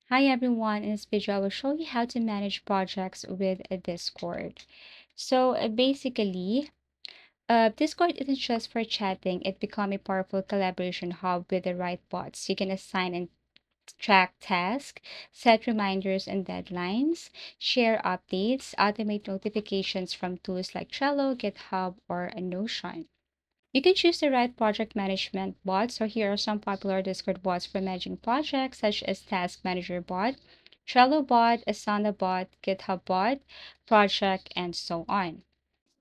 Hi everyone, in this video I will show you how to manage projects with a Discord. So Discord isn't just for chatting, it become a powerful collaboration hub with the right bots. You can assign and track tasks, set reminders and deadlines, share updates, automate notifications from tools like Trello, GitHub, or a Notion. You can choose the right project management bot. So here are some popular Discord bots for managing projects, such as Task Manager bot, Trello bot, Asana bot, GitHub bot, Project, and so on.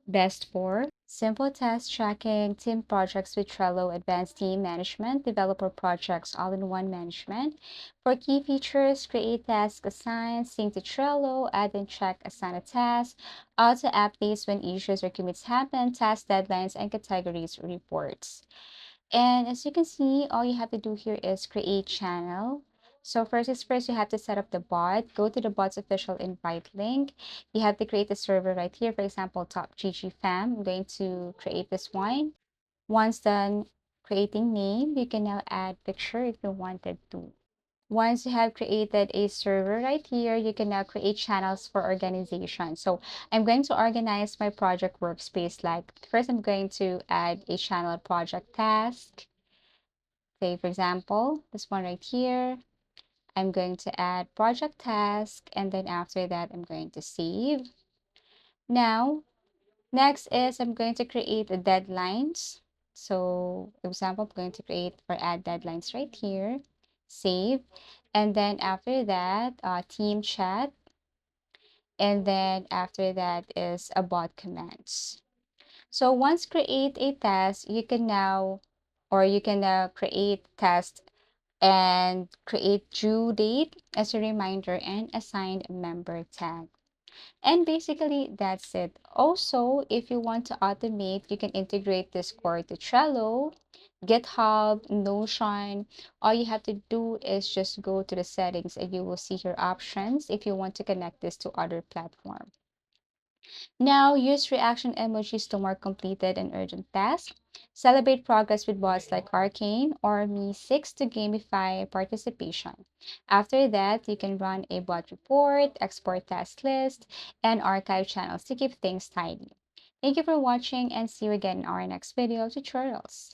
Best for simple task tracking, team projects with Trello, advanced team management, developer projects, all-in-one management. For key features, create task assign, sync to Trello, add and track Asana tasks, auto updates when issues or commits happen, task deadlines, and categories reports. And as you can see, all you have to do here is create channel. So first is first, you have to set up the bot. Go to the bot's official invite link. You have to create a server right here. For example, Top GG Fam. I'm going to create this one. Once done creating name, you can now add picture if you wanted to. Once you have created a server right here, you can now create channels for organization. So I'm going to organize my project workspace. Like first, I'm going to add a channel project task. Say, for example, this one right here. I'm going to add project task, and then after that, I'm going to save. Now, next is I'm going to create the deadlines. So, for example, I'm going to create or add deadlines right here, save, and then after that, team chat, and then after that is a bot commands. So once create a task, you can now, or you can now create test and create due date as a reminder and assign member tag. And basically, that's it. Also, if you want to automate, you can integrate Discord to Trello, GitHub, Notion. All you have to do is just go to the settings and you will see your options if you want to connect this to other platform. Now, use reaction emojis to mark completed and urgent tasks. Celebrate progress with bots like Arcane or Me6 to gamify participation. After that, you can run a bot report, export task list, and archive channels to keep things tidy. Thank you for watching and see you again in our next video tutorials.